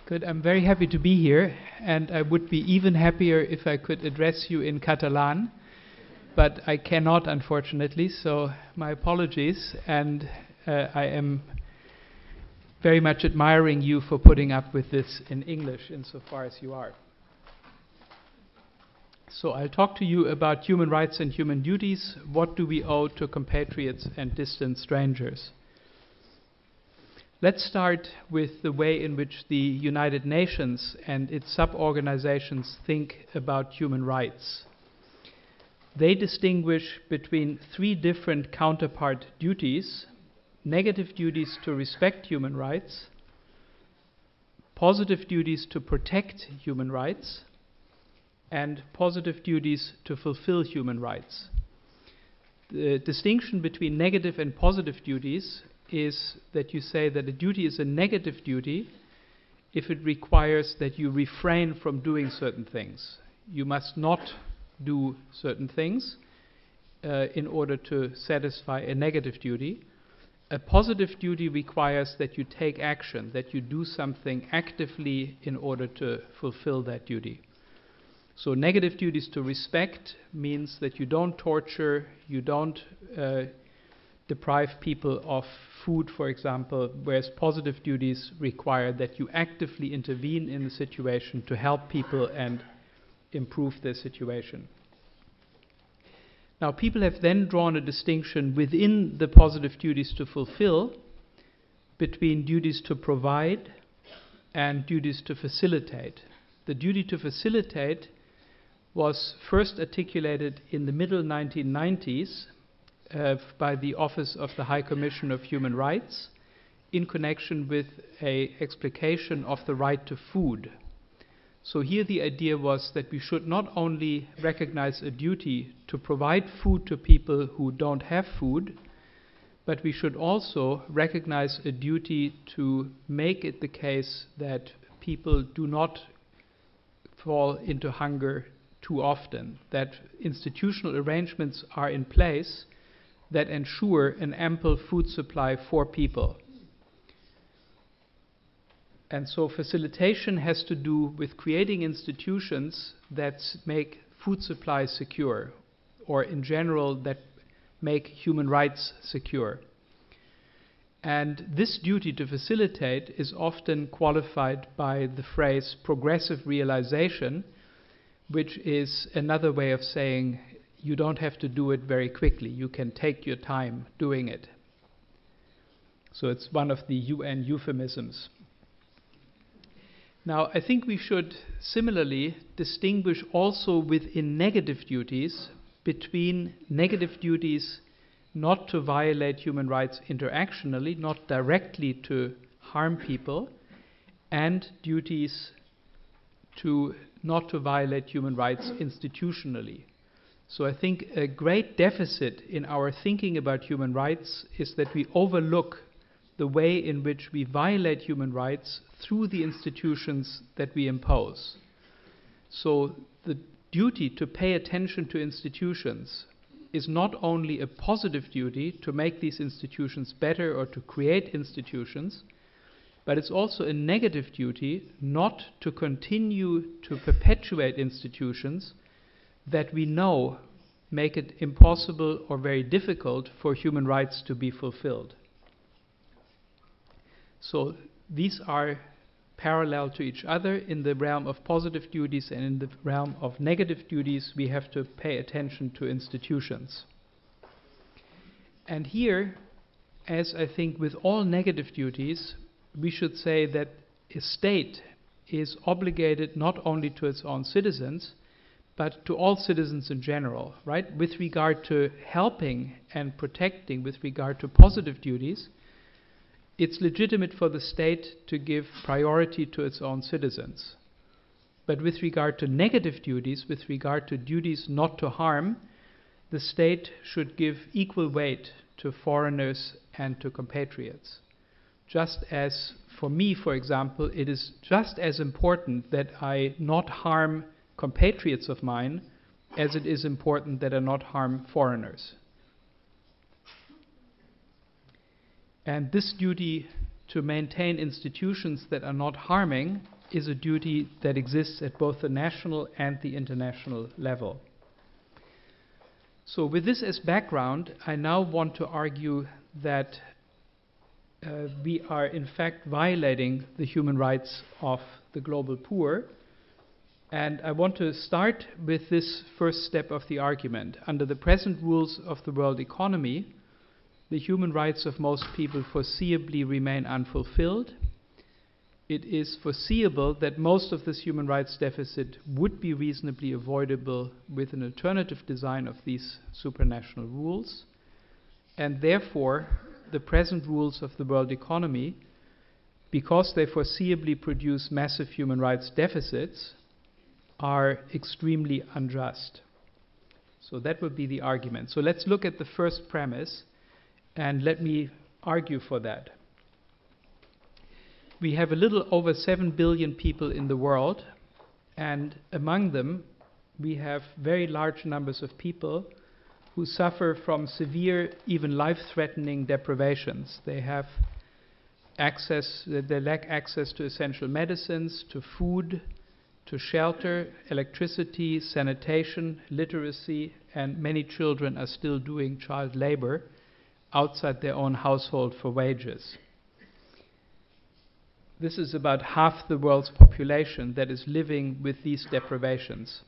Good. I'm very happy to be here, and I would be even happier if I could address you in Catalan, but I cannot, unfortunately, so my apologies, and I am very much admiring you for putting up with this in English insofar as you are. So I'll talk to you about human rights and human duties. What do we owe to compatriots and distant strangers? Let's start with the way in which the United Nations and its sub-organizations think about human rights. They distinguish between three different counterpart duties: negative duties to respect human rights, positive duties to protect human rights, and positive duties to fulfill human rights. The distinction between negative and positive duties is that you say that a duty is a negative duty if it requires that you refrain from doing certain things. You must not do certain things in order to satisfy a negative duty. A positive duty requires that you take action, that you do something actively in order to fulfill that duty. So negative duties to respect means that you don't torture, you don't deprive people of food, for example, whereas positive duties require that you actively intervene in the situation to help people and improve their situation. Now, people have then drawn a distinction within the positive duties to fulfill between duties to provide and duties to facilitate. The duty to facilitate was first articulated in the middle 1990s by the Office of the High Commission of Human Rights in connection with an explication of the right to food. So here the idea was that we should not only recognize a duty to provide food to people who don't have food, but we should also recognize a duty to make it the case that people do not fall into hunger too often, that institutional arrangements are in place that ensure an ample food supply for people. And so facilitation has to do with creating institutions that make food supply secure, or in general that make human rights secure. And this duty to facilitate is often qualified by the phrase progressive realization, which is another way of saying you don't have to do it very quickly. You can take your time doing it. So it's one of the UN euphemisms. Now, I think we should similarly distinguish also within negative duties between negative duties not to violate human rights interactionally, not directly to harm people, and duties to not to violate human rights institutionally. So I think a great deficit in our thinking about human rights is that we overlook the way in which we violate human rights through the institutions that we impose. So the duty to pay attention to institutions is not only a positive duty to make these institutions better or to create institutions, but it's also a negative duty not to continue to perpetuate institutions that we know make it impossible or very difficult for human rights to be fulfilled. So these are parallel to each other. In the realm of positive duties and in the realm of negative duties, we have to pay attention to institutions. And here, as I think with all negative duties, we should say that a state is obligated not only to its own citizens, but to all citizens in general, right? With regard to helping and protecting, with regard to positive duties, it's legitimate for the state to give priority to its own citizens. But with regard to negative duties, with regard to duties not to harm, the state should give equal weight to foreigners and to compatriots. Just as for me, for example, it is just as important that I not harm compatriots of mine as it is important that I not harm foreigners. And this duty to maintain institutions that are not harming is a duty that exists at both the national and the international level. So with this as background, I now want to argue that we are in fact violating the human rights of the global poor. And I want to start with this first step of the argument. Under the present rules of the world economy, the human rights of most people foreseeably remain unfulfilled. It is foreseeable that most of this human rights deficit would be reasonably avoidable with an alternative design of these supranational rules. And therefore, the present rules of the world economy, because they foreseeably produce massive human rights deficits, are extremely unjust. So that would be the argument. So let's look at the first premise, and let me argue for that. We have a little over 7 billion people in the world, and among them we have very large numbers of people who suffer from severe, even life-threatening deprivations. They lack access to essential medicines, to food, to shelter, electricity, sanitation, literacy, and many children are still doing child labor outside their own household for wages. This is about half the world's population that is living with these deprivations.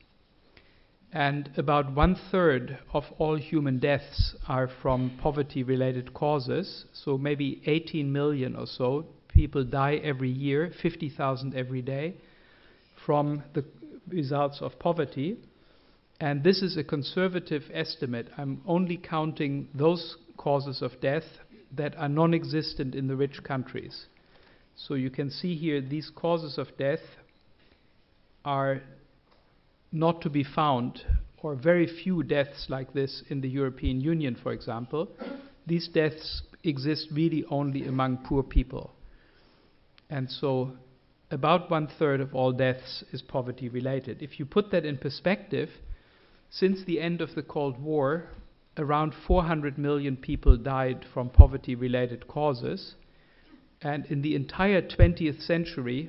And about 1/3 of all human deaths are from poverty-related causes. So maybe 18 million or so people die every year, 50,000 every day, from the results of poverty. And this is a conservative estimate. I'm only counting those causes of death that are non-existent in the rich countries. So you can see here these causes of death are not to be found, or very few deaths like this in the European Union, for example. These deaths exist really only among poor people. And so about 1/3 of all deaths is poverty related. If you put that in perspective, since the end of the Cold War, around 400 million people died from poverty related causes. And in the entire 20th century,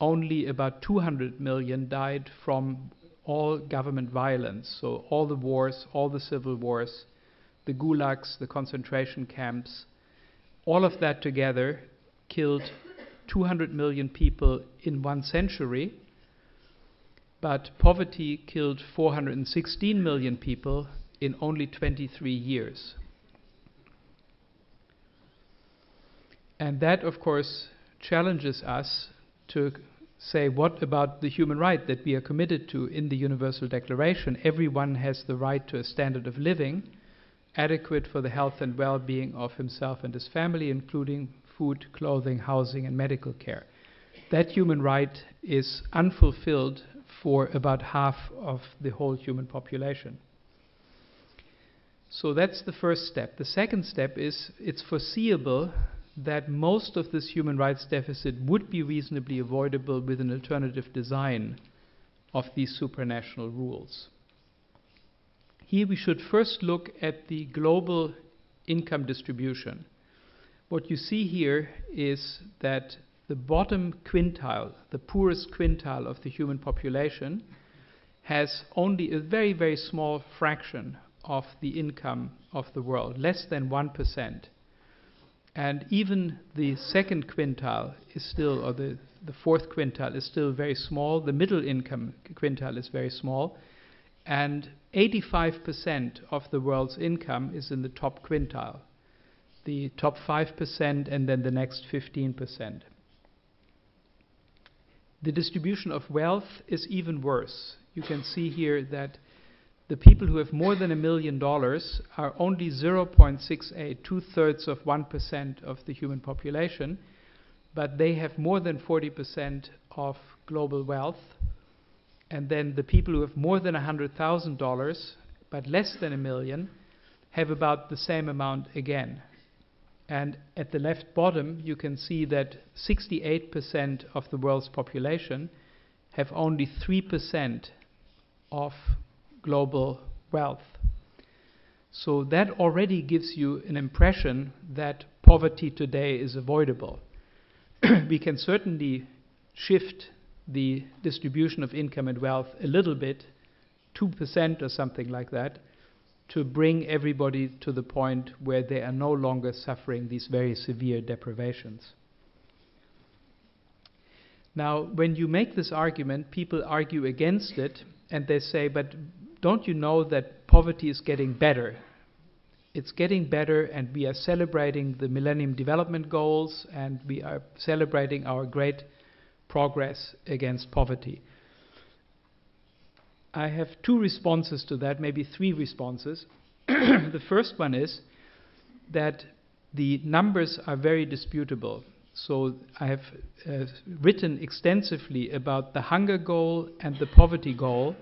only about 200 million died from all government violence. So all the wars, all the civil wars, the gulags, the concentration camps, all of that together killed 200 million people in 1 century. But poverty killed 416 million people in only 23 years. And that, of course, challenges us to say, what about the human right that we are committed to in the Universal Declaration? Everyone has the right to a standard of living adequate for the health and well-being of himself and his family, including food, clothing, housing, and medical care. That human right is unfulfilled for about half of the whole human population. So that's the first step. The second step is it's foreseeable that most of this human rights deficit would be reasonably avoidable with an alternative design of these supranational rules. Here we should first look at the global income distribution. What you see here is that the bottom quintile, the poorest quintile of the human population, has only a very, very small fraction of the income of the world, less than 1%. And even the second quintile is still, or the fourth quintile is still very small. The middle income quintile is very small. And 85% of the world's income is in the top quintile, the top 5% and then the next 15%. The distribution of wealth is even worse. You can see here that the people who have more than $1 million are only 0.68, 2/3 of 1% of the human population, but they have more than 40% of global wealth. And then the people who have more than $100,000, but less than $1 million, have about the same amount again. And at the left bottom, you can see that 68% of the world's population have only 3% of global wealth. So that already gives you an impression that poverty today is avoidable. We can certainly shift the distribution of income and wealth a little bit, 2% or something like that, to bring everybody to the point where they are no longer suffering these very severe deprivations. Now, when you make this argument, people argue against it, and they say, but don't you know that poverty is getting better? It's getting better, and we are celebrating the Millennium Development Goals, and we are celebrating our great progress against poverty. I have two responses to that, maybe three responses. The first one is that the numbers are very disputable. So I have written extensively about the hunger goal and the poverty goal.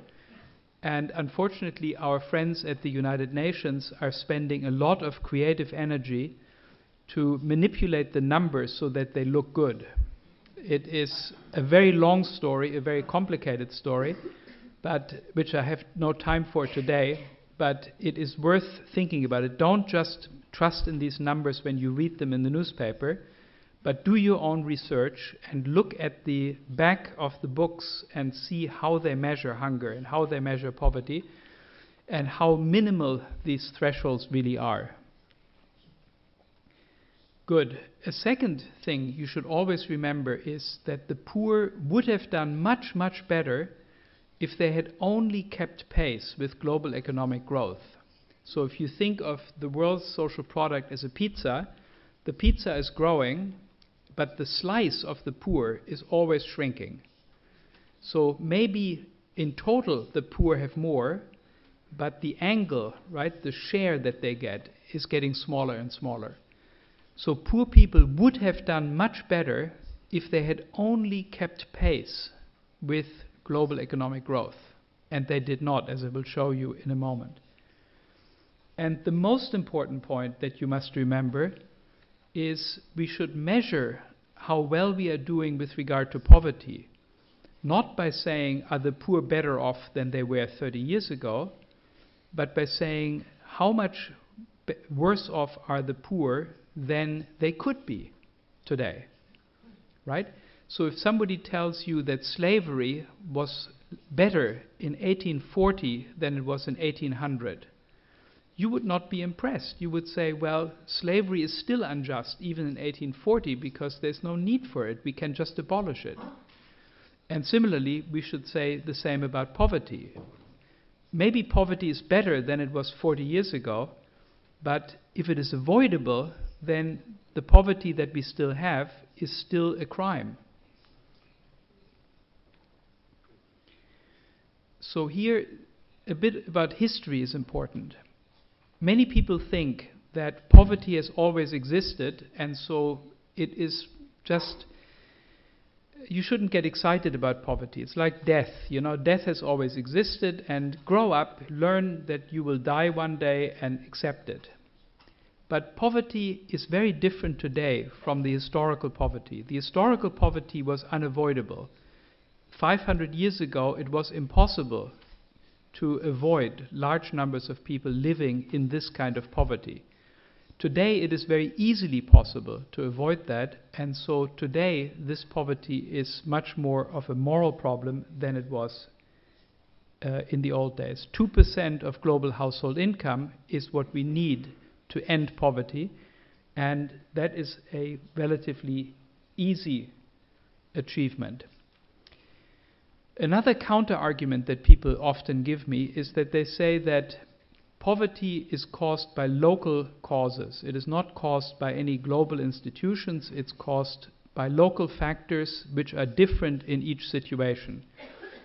And unfortunately, our friends at the United Nations are spending a lot of creative energy to manipulate the numbers so that they look good. It is a very long story, a very complicated story, but which I have no time for today, but it is worth thinking about it. Don't just trust in these numbers when you read them in the newspaper, but do your own research and look at the back of the books and see how they measure hunger and how they measure poverty and how minimal these thresholds really are. Good. A second thing you should always remember is that the poor would have done much, much better if they had only kept pace with global economic growth. So if you think of the world's social product as a pizza, the pizza is growing, but the slice of the poor is always shrinking. So maybe in total the poor have more, but the angle, right, the share that they get is getting smaller and smaller. So poor people would have done much better if they had only kept pace with global economic growth. And they did not, as I will show you in a moment. And the most important point that you must remember is we should measure how well we are doing with regard to poverty, not by saying, are the poor better off than they were 30 years ago, but by saying, how much worse off are the poor than they could be today, right? So if somebody tells you that slavery was better in 1840 than it was in 1800, you would not be impressed. You would say, well, slavery is still unjust even in 1840 because there's no need for it. We can just abolish it. And similarly, we should say the same about poverty. Maybe poverty is better than it was 40 years ago, but if it is avoidable, then the poverty that we still have is still a crime. So here, a bit about history is important. Many people think that poverty has always existed, and so it is just, you shouldn't get excited about poverty. It's like death, you know, death has always existed, and grow up, learn that you will die one day and accept it. But poverty is very different today from the historical poverty. The historical poverty was unavoidable. 500 years ago, it was impossible to avoid large numbers of people living in this kind of poverty. Today, it is very easily possible to avoid that, and so today, this poverty is much more of a moral problem than it was in the old days. 2% of global household income is what we need to end poverty, and that is a relatively easy achievement. Another counter-argument that people often give me is that they say that poverty is caused by local causes. It is not caused by any global institutions. It's caused by local factors which are different in each situation.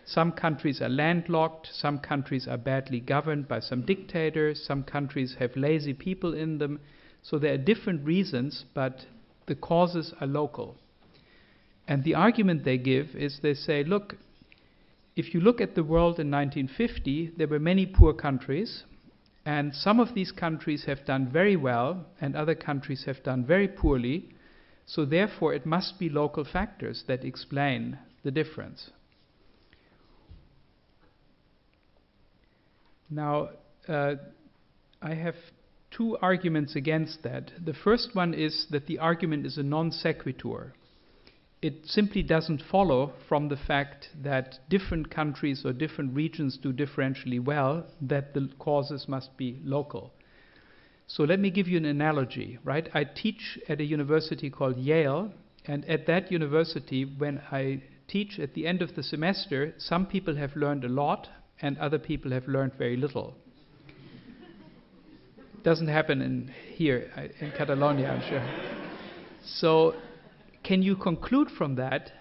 Some countries are landlocked. Some countries are badly governed by some dictators. Some countries have lazy people in them. So there are different reasons, but the causes are local. And the argument they give is they say, look, if you look at the world in 1950, there were many poor countries, and some of these countries have done very well, and other countries have done very poorly, so therefore it must be local factors that explain the difference. Now, I have two arguments against that. The first one is that the argument is a non sequitur. it simply doesn't follow from the fact that different countries or different regions do differentially well that the causes must be local. So let me give you an analogy, right? I teach at a university called Yale, and at that university, when I teach at the end of the semester, some people have learned a lot and other people have learned very little. Doesn't happen here in Catalonia, I'm sure. So can you conclude from that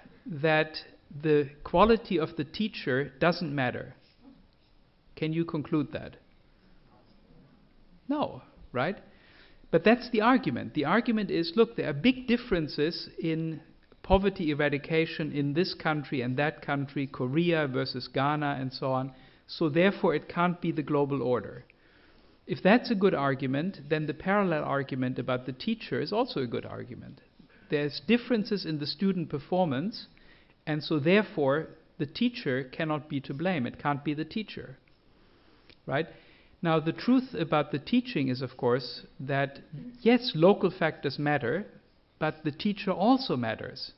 the quality of the teacher doesn't matter? Can you conclude that? No, right? But that's the argument. The argument is, look, there are big differences in poverty eradication in this country and that country, Korea versus Ghana and so on, so therefore it can't be the global order. If that's a good argument, then the parallel argument about the teacher is also a good argument. There's differences in the student performance, and so therefore the teacher cannot be to blame. It can't be the teacher, right? Now the truth about the teaching is, of course, that yes, local factors matter, but the teacher also matters.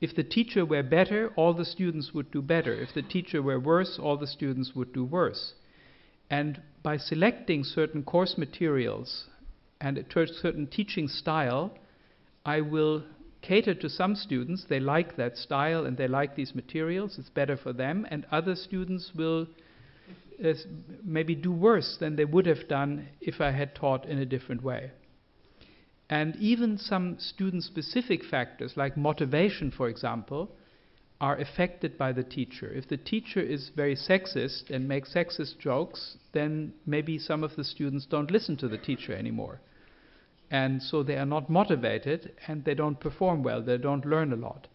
If the teacher were better, all the students would do better. If the teacher were worse, all the students would do worse. And by selecting certain course materials and a certain teaching style, I will cater to some students. They like that style and they like these materials. It's better for them. And other students will maybe do worse than they would have done if I had taught in a different way. And even some student-specific factors, like motivation, for example, are affected by the teacher. If the teacher is very sexist and makes sexist jokes, then maybe some of the students don't listen to the teacher anymore. And so they are not motivated and they don't perform well, they don't learn a lot.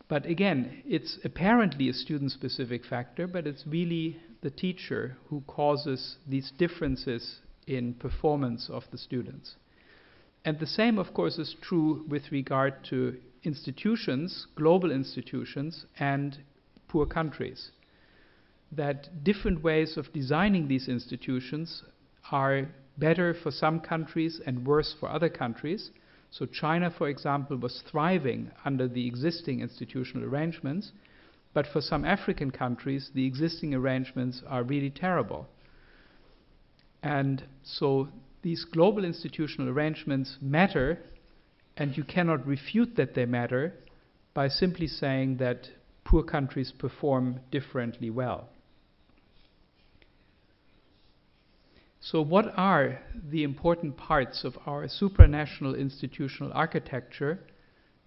But again, it's apparently a student-specific factor, but it's really the teacher who causes these differences in performance of the students. And the same, of course, is true with regard to institutions, global institutions, and poor countries. That different ways of designing these institutions are better for some countries and worse for other countries. So China, for example, was thriving under the existing institutional arrangements, but for some African countries, the existing arrangements are really terrible. And so these global institutional arrangements matter, and you cannot refute that they matter by simply saying that poor countries perform differently well. So what are the important parts of our supranational institutional architecture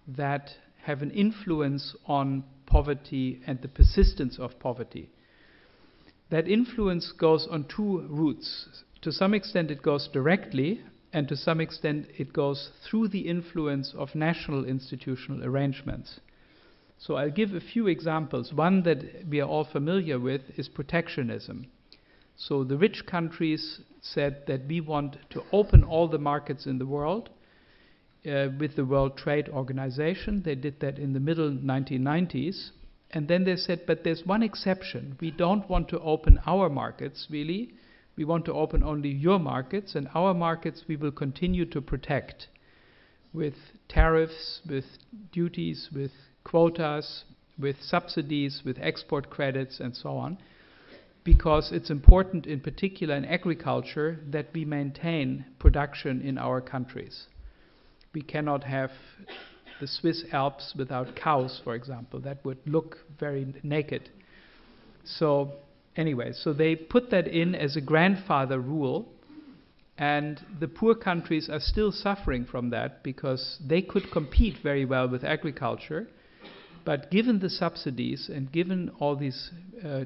that have an influence on poverty and the persistence of poverty? That influence goes on two routes. To some extent it goes directly, and to some extent it goes through the influence of national institutional arrangements. So I'll give a few examples. One that we are all familiar with is protectionism. So the rich countries said that we want to open all the markets in the world with the World Trade Organization. They did that in the middle 1990s. And then they said, but there's one exception. We don't want to open our markets, really. We want to open only your markets, and our markets we will continue to protect with tariffs, with duties, with quotas, with subsidies, with export credits, and so on. Because it's important, in particular in agriculture, that we maintain production in our countries. We cannot have the Swiss Alps without cows, for example. That would look very naked. So anyway, so they put that in as a grandfather rule, and the poor countries are still suffering from that because they could compete very well with agriculture. But given the subsidies and given all these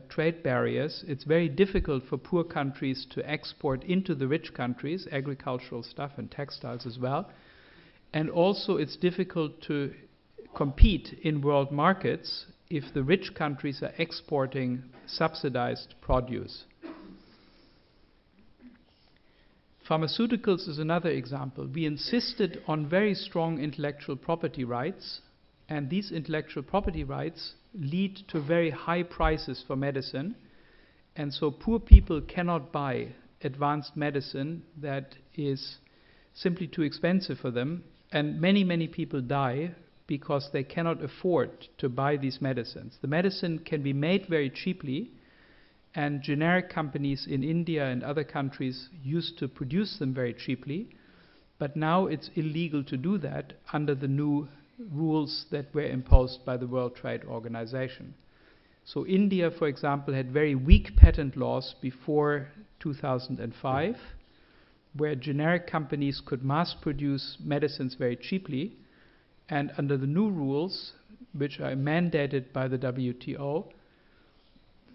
trade barriers, it's very difficult for poor countries to export into the rich countries, agricultural stuff and textiles as well. And also it's difficult to compete in world markets if the rich countries are exporting subsidized produce. Pharmaceuticals is another example. We insisted on very strong intellectual property rights, and these intellectual property rights lead to very high prices for medicine, and so poor people cannot buy advanced medicine that is simply too expensive for them, and many, many people die because they cannot afford to buy these medicines. The medicine can be made very cheaply, and generic companies in India and other countries used to produce them very cheaply, but now it's illegal to do that under the new rules that were imposed by the World Trade Organization. So India, for example, had very weak patent laws before 2005, where generic companies could mass produce medicines very cheaply, and under the new rules, which are mandated by the WTO,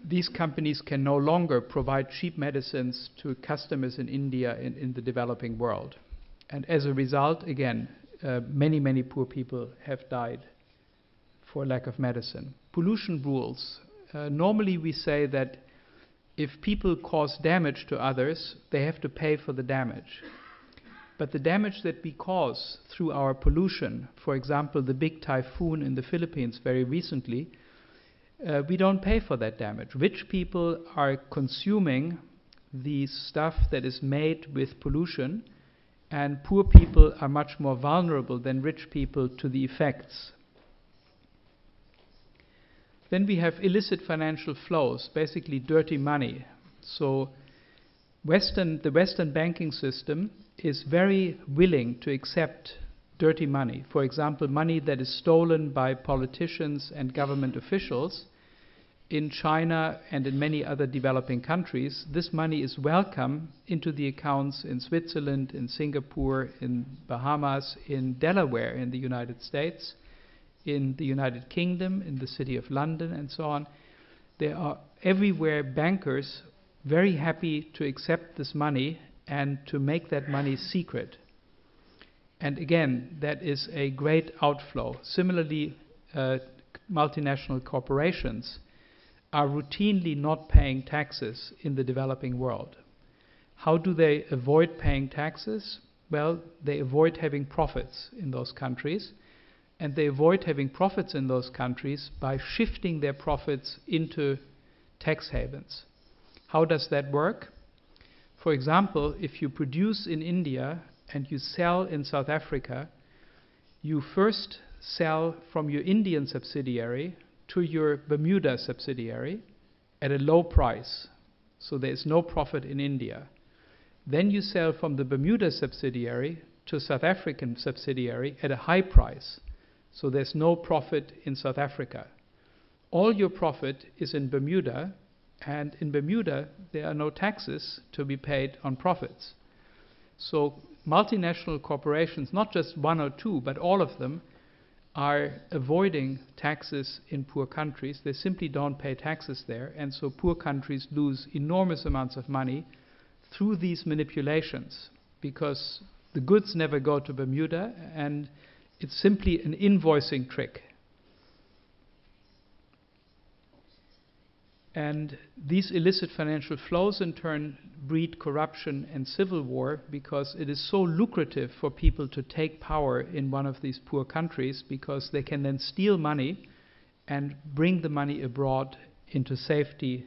these companies can no longer provide cheap medicines to customers in India and in the developing world. And as a result, again, many poor people have died for lack of medicine. Pollution rules. Normally we say that if people cause damage to others, they have to pay for the damage. But the damage that we cause through our pollution, for example, the big typhoon in the Philippines very recently, we don't pay for that damage. Rich people are consuming the stuff that is made with pollution, and poor people are much more vulnerable than rich people to the effects. Then we have illicit financial flows, basically dirty money. So the Western banking system is very willing to accept dirty money. For example, money that is stolen by politicians and government officials. In China and in many other developing countries, this money is welcome into the accounts in Switzerland, in Singapore, in Bahamas, in Delaware in the United States, in the United Kingdom, in the city of London, and so on. There are everywhere bankers very happy to accept this money and to make that money secret. And again, that is a great outflow. Similarly, multinational corporations are routinely not paying taxes in the developing world. How do they avoid paying taxes? Well, they avoid having profits in those countries, and they avoid having profits in those countries by shifting their profits into tax havens. How does that work? For example, if you produce in India and you sell in South Africa, you first sell from your Indian subsidiary to your Bermuda subsidiary at a low price, so there is no profit in India. Then you sell from the Bermuda subsidiary to South African subsidiary at a high price, so there's no profit in South Africa. All your profit is in Bermuda, and in Bermuda there are no taxes to be paid on profits. So multinational corporations, not just one or two, but all of them, are avoiding taxes in poor countries. They simply don't pay taxes there, and so poor countries lose enormous amounts of money through these manipulations, because the goods never go to Bermuda, and it's simply an invoicing trick. And these illicit financial flows in turn breed corruption and civil war, because it is so lucrative for people to take power in one of these poor countries, because they can then steal money and bring the money abroad into safety.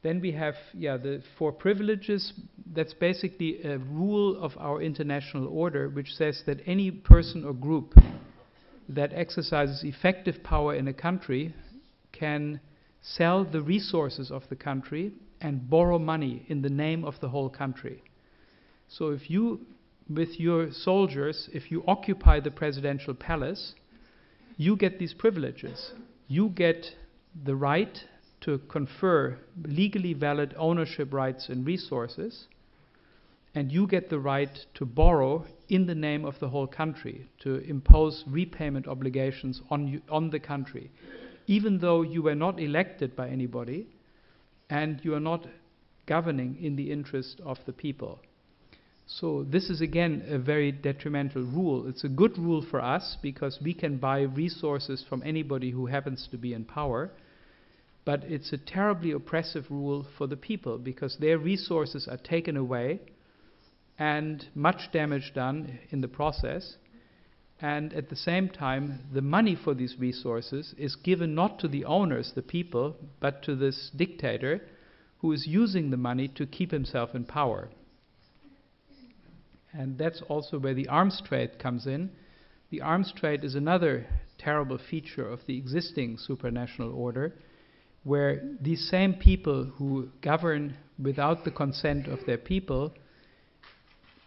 Then we have the 4 privileges. That's basically a rule of our international order, which says that any person or group that exercises effective power in a country can sell the resources of the country and borrow money in the name of the whole country. So if you, with your soldiers, if you occupy the presidential palace, you get these privileges. You get the right to confer legally valid ownership rights and resources, and you get the right to borrow in the name of the whole country, to impose repayment obligations on the country, even though you were not elected by anybody and you are not governing in the interest of the people. So this is again a very detrimental rule. It's a good rule for us because we can buy resources from anybody who happens to be in power, but it's a terribly oppressive rule for the people because their resources are taken away and much damage done in the process, and at the same time the money for these resources is given not to the owners, the people, but to this dictator who is using the money to keep himself in power. And that's also where the arms trade comes in. The arms trade is another terrible feature of the existing supranational order, where these same people who govern without the consent of their people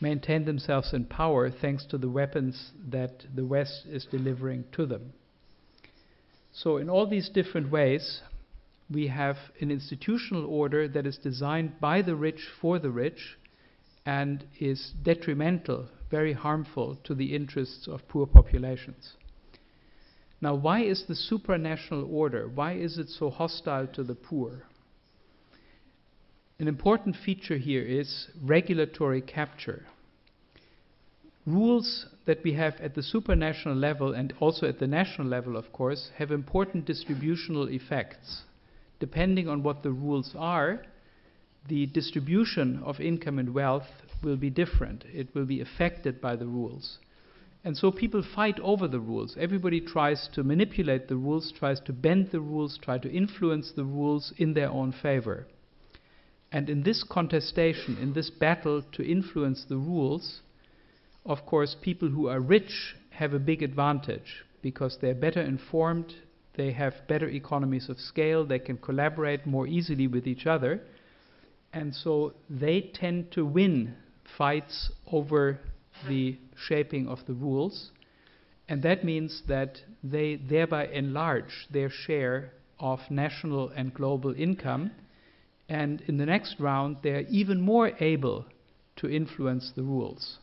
maintain themselves in power thanks to the weapons that the West is delivering to them. So in all these different ways, we have an institutional order that is designed by the rich for the rich and is detrimental, very harmful to the interests of poor populations. Now, why is the supranational order, why is it so hostile to the poor? An important feature here is regulatory capture. Rules that we have at the supranational level and also at the national level, of course, have important distributional effects. Depending on what the rules are, the distribution of income and wealth will be different. It will be affected by the rules. And so people fight over the rules. Everybody tries to manipulate the rules, tries to bend the rules, try to influence the rules in their own favor. And in this contestation, in this battle to influence the rules, of course, people who are rich have a big advantage because they're better informed, they have better economies of scale, they can collaborate more easily with each other, and so they tend to win fights over the shaping of the rules, and that means that they thereby enlarge their share of national and global income, and in the next round they are even more able to influence the rules.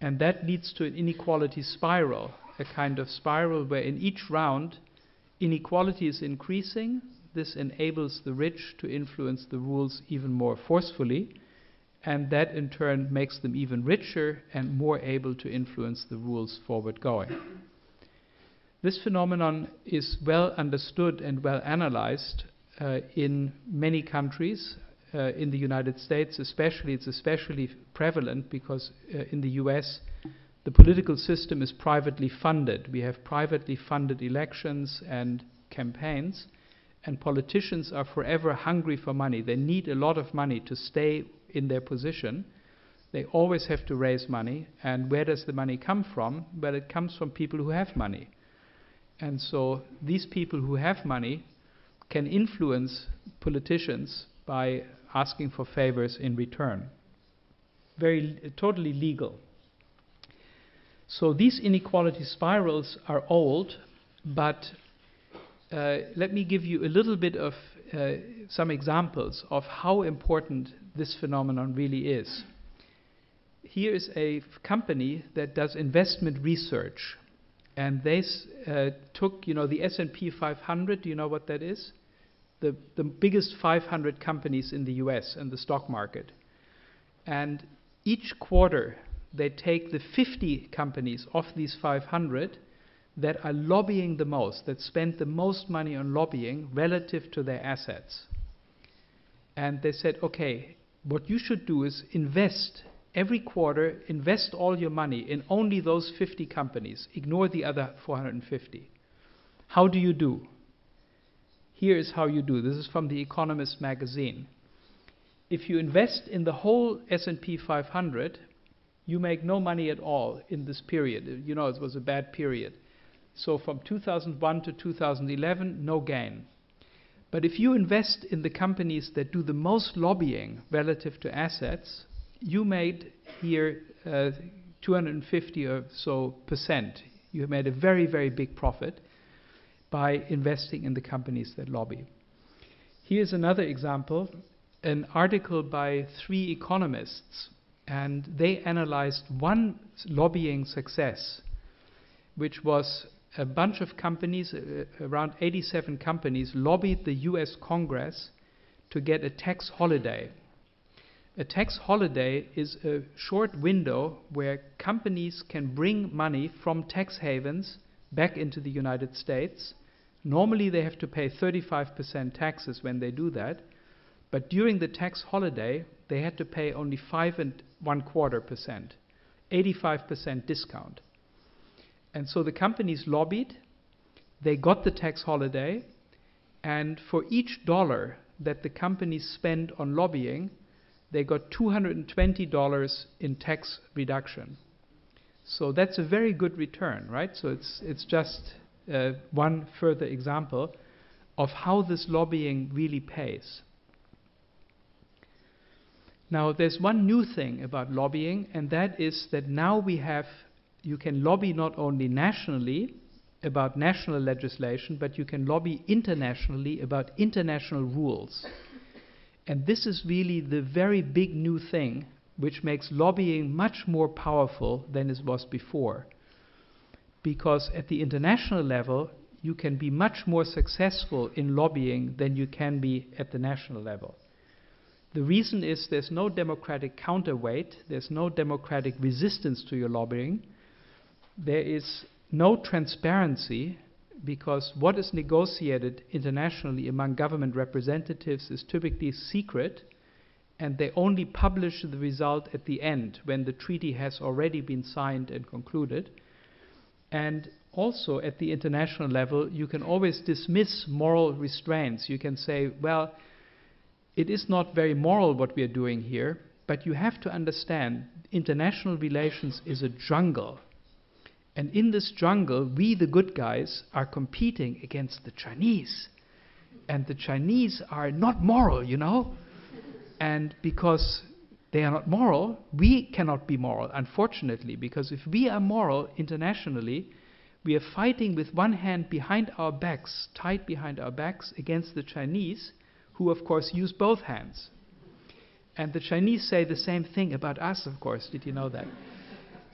And that leads to an inequality spiral, a kind of spiral where in each round inequality is increasing. This enables the rich to influence the rules even more forcefully, and that in turn makes them even richer and more able to influence the rules forward going. This phenomenon is well understood and well analyzed in many countries. In the United States especially, it's especially prevalent because in the US the political system is privately funded. We have privately funded elections and campaigns, and politicians are forever hungry for money. They need a lot of money to stay in their position. They always have to raise money, and where does the money come from? Well, it comes from people who have money. And so these people who have money can influence politicians by asking for favors in return. Totally legal. So these inequality spirals are old, but let me give you a little bit of some examples of how important this phenomenon really is. Here is a company that does investment research, and they took, the S&P 500. Do you know what that is? The biggest 500 companies in the US and the stock market. And each quarter they take the 50 companies of these 500 that are lobbying the most, that spend the most money on lobbying relative to their assets. And they said, okay, what you should do is invest every quarter, invest all your money in only those 50 companies, ignore the other 450. How do you do? Here is how you do. This is from The Economist magazine. If you invest in the whole S&P 500, you make no money at all in this period. It was a bad period. So from 2001 to 2011, no gain. But if you invest in the companies that do the most lobbying relative to assets, you made here 250 or so %. You made a very, very big profit by investing in the companies that lobby. Here's another example, an article by 3 economists, and they analyzed one lobbying success, which was a bunch of companies, around 87 companies, lobbied the US Congress to get a tax holiday. A tax holiday is a short window where companies can bring money from tax havens back into the United States. Normally they have to pay 35% taxes when they do that, but during the tax holiday they had to pay only 5.25%, 85% discount. And so the companies lobbied, they got the tax holiday, and for each dollar that the companies spend on lobbying, they got $220 in tax reduction. So that's a very good return, right? So it's just one further example of how this lobbying really pays. Now, there's one new thing about lobbying, and that is that now you can lobby not only nationally about national legislation, but you can lobby internationally about international rules. And this is really the very big new thing which makes lobbying much more powerful than it was before. Because at the international level, you can be much more successful in lobbying than you can be at the national level. The reason is there's no democratic counterweight, there's no democratic resistance to your lobbying, there is no transparency, because what is negotiated internationally among government representatives is typically secret, and they only publish the result at the end when the treaty has already been signed and concluded. And also at the international level, you can always dismiss moral restraints. You can say, well, it is not very moral what we are doing here, but you have to understand international relations is a jungle. And in this jungle, we, the good guys, are competing against the Chinese. And the Chinese are not moral, you know? And because they are not moral, we cannot be moral, unfortunately, because if we are moral internationally, we are fighting with one hand behind our backs, tied behind our backs, against the Chinese, who of course use both hands. And the Chinese say the same thing about us, of course. Did you know that?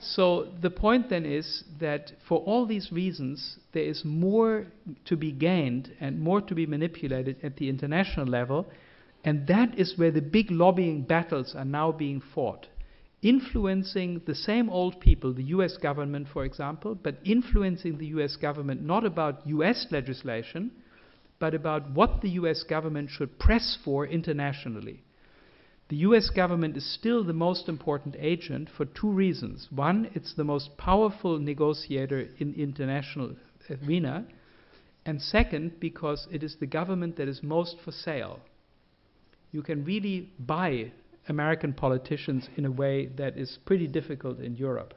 So the point then is that for all these reasons, there is more to be gained and more to be manipulated at the international level, and that is where the big lobbying battles are now being fought. Influencing the same old people, the US government, for example, but influencing the US government not about US legislation, but about what the US government should press for internationally. The US government is still the most important agent for two reasons. One, it's the most powerful negotiator in international arena. And second, because it is the government that is most for sale. You can really buy American politicians in a way that is pretty difficult in Europe.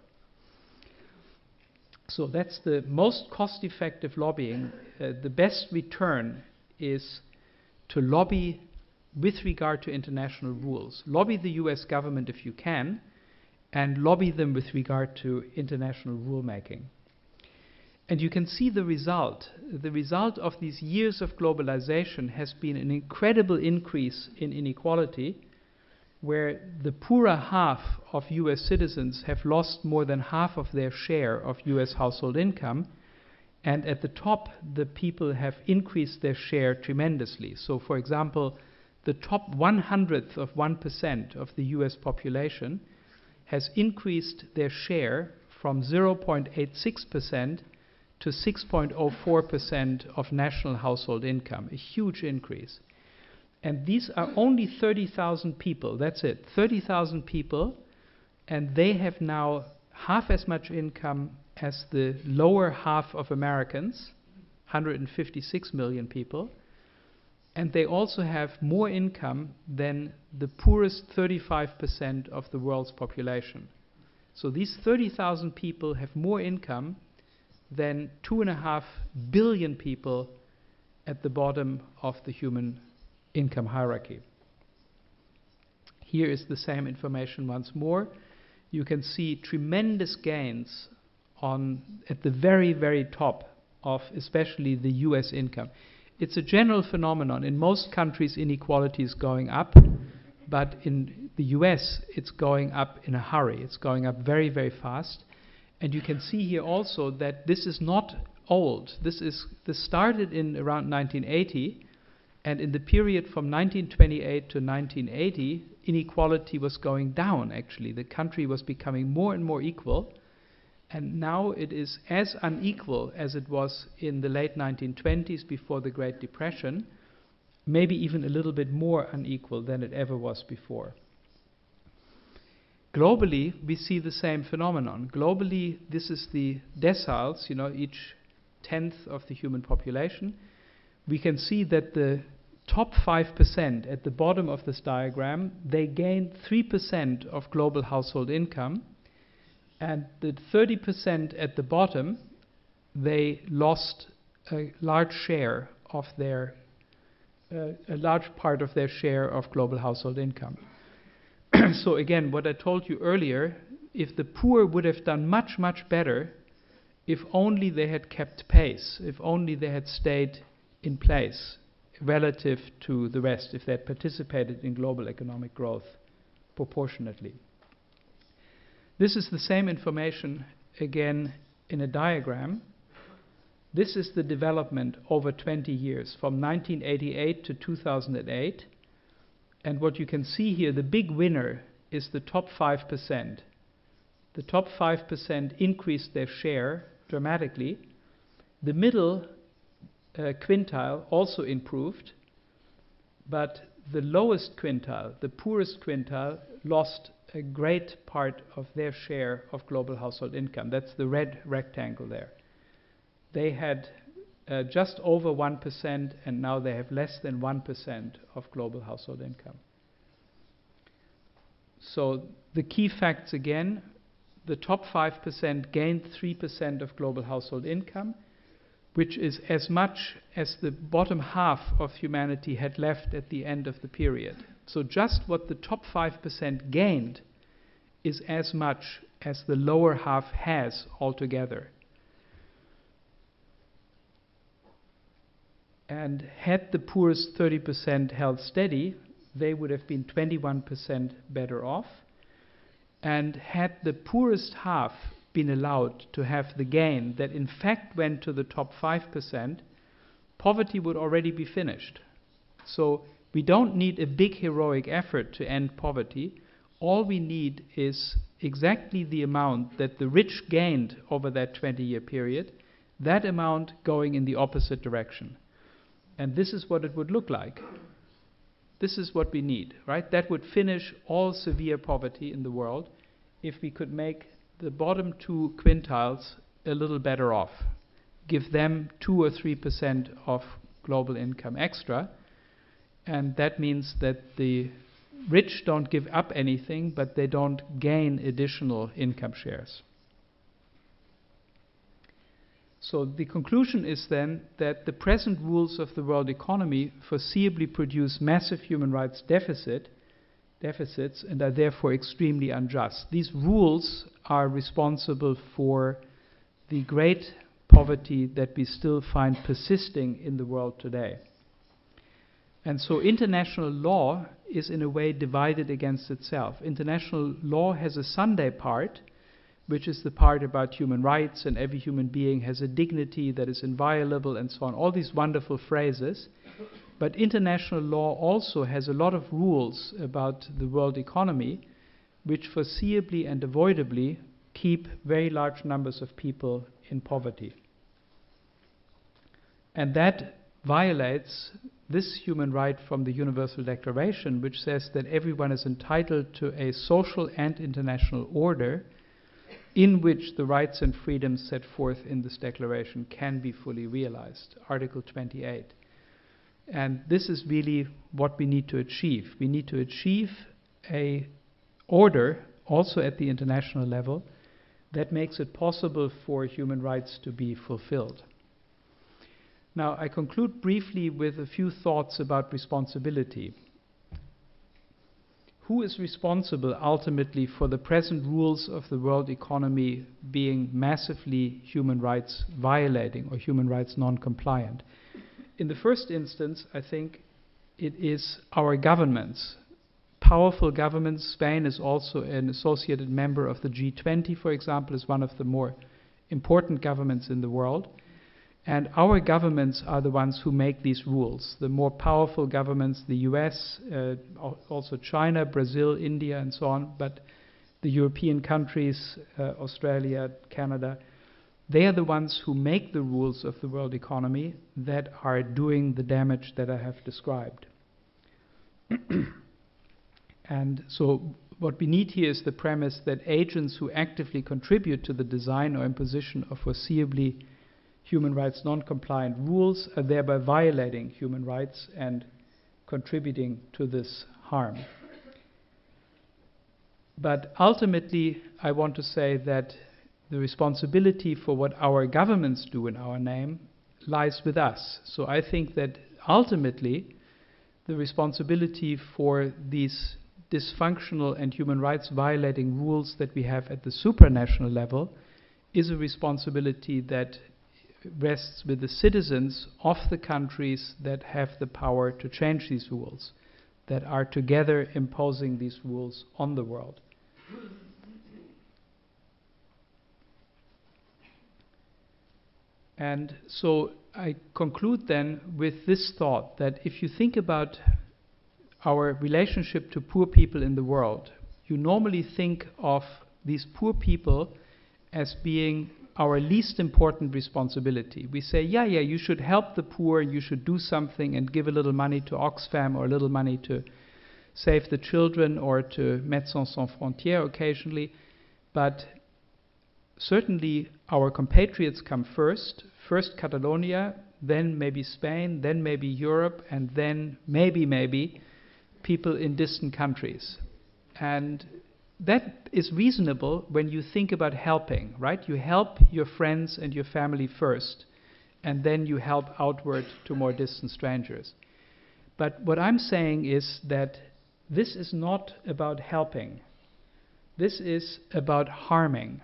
So that's the most cost-effective lobbying. The best return is to lobby with regard to international rules. Lobby the US government if you can, and lobby them with regard to international rulemaking. And you can see the result. The result of these years of globalization has been an incredible increase in inequality, where the poorer half of US citizens have lost more than half of their share of US household income, and at the top, the people have increased their share tremendously. So, for example, the top 1/100th of 1% of the US population has increased their share from 0.86% to 6.04% of national household income, a huge increase. And these are only 30,000 people, that's it, 30,000 people, and they have now half as much income as the lower half of Americans, 156 million people, and they also have more income than the poorest 35% of the world's population. So these 30,000 people have more income than 2.5 billion people at the bottom of the human income hierarchy. Here is the same information once more. You can see tremendous gains at the very, very top of especially the US income. It's a general phenomenon. In most countries, inequality is going up, but in the US, it's going up in a hurry. It's going up very, very fast. And you can see here also that this is not old. This started in around 1980, and in the period from 1928 to 1980, inequality was going down, actually. The country was becoming more and more equal, and now it is as unequal as it was in the late 1920s before the Great Depression, maybe even a little bit more unequal than it ever was before. Globally, we see the same phenomenon. Globally, this is the deciles, each tenth of the human population. We can see that the top 5% at the bottom of this diagram, they gained 3% of global household income, and the 30% at the bottom, they lost a large share of their, a large part of their share of global household income. So again, what I told you earlier, if the poor would have done much, much better, if only they had kept pace, if only they had stayed in place relative to the rest, if they had participated in global economic growth proportionately. This is the same information again in a diagram. This is the development over 20 years, from 1988 to 2008. And what you can see here, the big winner is the top 5%. The top 5% increased their share dramatically. The middle quintile also improved, but the lowest quintile, the poorest quintile, lost a great part of their share of global household income. That's the red rectangle there. They had just over 1%, and now they have less than 1% of global household income. So the key facts again, the top 5% gained 3% of global household income, which is as much as the bottom half of humanity had left at the end of the period. So just what the top 5% gained is as much as the lower half has altogether. And had the poorest 30% held steady, they would have been 21% better off. And had the poorest half been allowed to have the gain that in fact went to the top 5%, poverty would already be finished. So we don't need a big heroic effort to end poverty. All we need is exactly the amount that the rich gained over that 20-year period, that amount going in the opposite direction. And this is what it would look like. This is what we need, right? That would finish all severe poverty in the world if we could make the bottom two quintiles a little better off. Give them 2 or 3% of global income extra. And that means that the rich don't give up anything, but they don't gain additional income shares. So the conclusion is then that the present rules of the world economy foreseeably produce massive human rights deficits and are therefore extremely unjust. These rules are responsible for the great poverty that we still find persisting in the world today. And so international law is in a way divided against itself. International law has a Sunday part, which is the part about human rights and every human being has a dignity that is inviolable and so on, all these wonderful phrases. But international law also has a lot of rules about the world economy, which foreseeably and avoidably keep very large numbers of people in poverty. And that violates this human right from the Universal Declaration, which says that everyone is entitled to a social and international order in which the rights and freedoms set forth in this declaration can be fully realized. Article 28. And this is really what we need to achieve. We need to achieve an order, also at the international level, that makes it possible for human rights to be fulfilled. Now, I conclude briefly with a few thoughts about responsibility. Who is responsible ultimately for the present rules of the world economy being massively human rights violating or human rights non-compliant? In the first instance, I think it is our governments. Powerful governments. Spain is also an associated member of the G20, for example, is one of the more important governments in the world. And our governments are the ones who make these rules. The more powerful governments, the US, also China, Brazil, India, and so on, but the European countries, Australia, Canada, they are the ones who make the rules of the world economy that are doing the damage that I have described. And so what we need here is the premise that agents who actively contribute to the design or imposition of foreseeably human rights non-compliant rules are thereby violating human rights and contributing to this harm. But ultimately, I want to say that the responsibility for what our governments do in our name lies with us. So I think that ultimately, the responsibility for these dysfunctional and human rights violating rules that we have at the supranational level is a responsibility that rests with the citizens of the countries that have the power to change these rules, that are together imposing these rules on the world. And so I conclude then with this thought, that if you think about our relationship to poor people in the world, you normally think of these poor people as being our least important responsibility. We say, yeah, you should help the poor, you should do something and give a little money to Oxfam or a little money to Save the Children or to Médecins Sans Frontières occasionally. But certainly our compatriots come first Catalonia, then maybe Spain, then maybe Europe, and then maybe people in distant countries. And that is reasonable when you think about helping, right? You help your friends and your family first, and then you help outward to more distant strangers. But what I'm saying is that this is not about helping. This is about harming.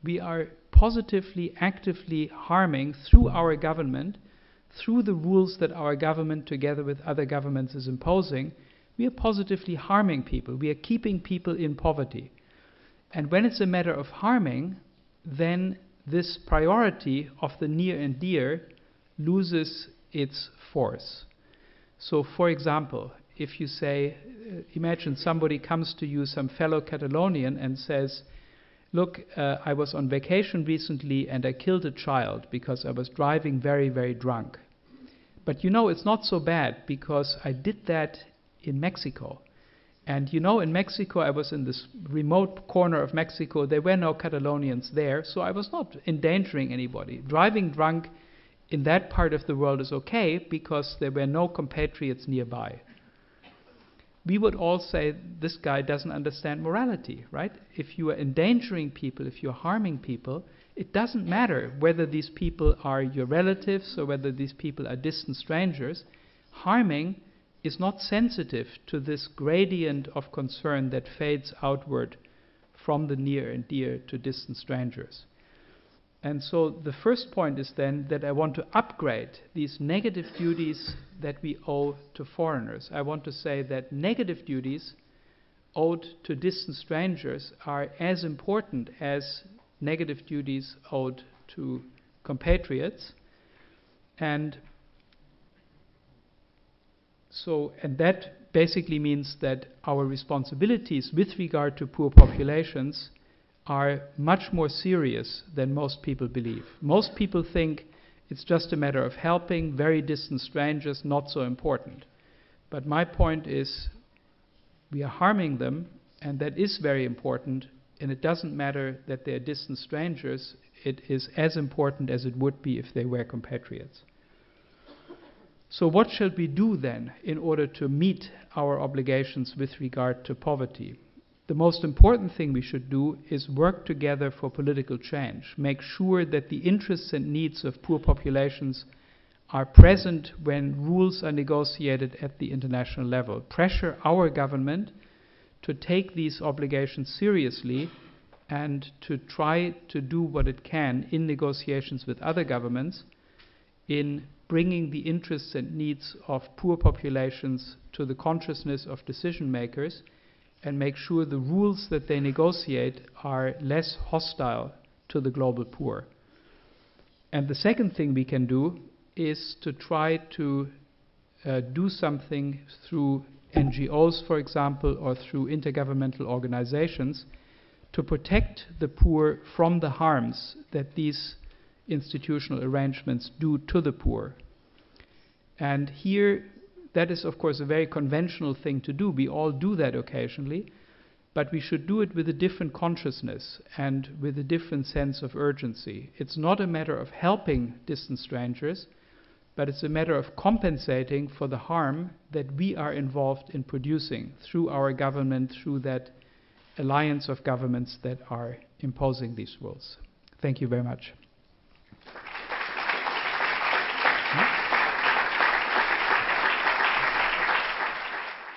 We are positively, actively harming through our government, through the rules that our government together with other governments is imposing. We are positively harming people. We are keeping people in poverty. And when it's a matter of harming, then this priority of the near and dear loses its force. So, for example, if you say, imagine somebody comes to you, some fellow Catalonian, and says, look, I was on vacation recently and I killed a child because I was driving very, very drunk. But you know, it's not so bad because I did that in Mexico. And you know, in Mexico, I was in this remote corner of Mexico. There were no Catalonians there, so I was not endangering anybody. Driving drunk in that part of the world is okay because there were no compatriots nearby. We would all say, this guy doesn't understand morality, right? If you are endangering people, if you're harming people, it doesn't matter whether these people are your relatives or whether these people are distant strangers. Harming is not sensitive to this gradient of concern that fades outward from the near and dear to distant strangers. And so the first point is then that I want to upgrade these negative duties that we owe to foreigners. I want to say that negative duties owed to distant strangers are as important as negative duties owed to compatriots. And that basically means that our responsibilities with regard to poor populations are much more serious than most people believe. Most people think it's just a matter of helping very distant strangers, not so important. But my point is, we are harming them, and that is very important, and it doesn't matter that they're distant strangers. It is as important as it would be if they were compatriots. So what shall we do then in order to meet our obligations with regard to poverty? The most important thing we should do is work together for political change. Make sure that the interests and needs of poor populations are present when rules are negotiated at the international level. Pressure our government to take these obligations seriously and to try to do what it can in negotiations with other governments in bringing the interests and needs of poor populations to the consciousness of decision makers, and make sure the rules that they negotiate are less hostile to the global poor. And the second thing we can do is to try to do something through NGOs, for example, or through intergovernmental organizations to protect the poor from the harms that these institutional arrangements do to the poor. And here, that is, of course, a very conventional thing to do. We all do that occasionally, but we should do it with a different consciousness and with a different sense of urgency. It's not a matter of helping distant strangers, but it's a matter of compensating for the harm that we are involved in producing through our government, through that alliance of governments that are imposing these rules. Thank you very much.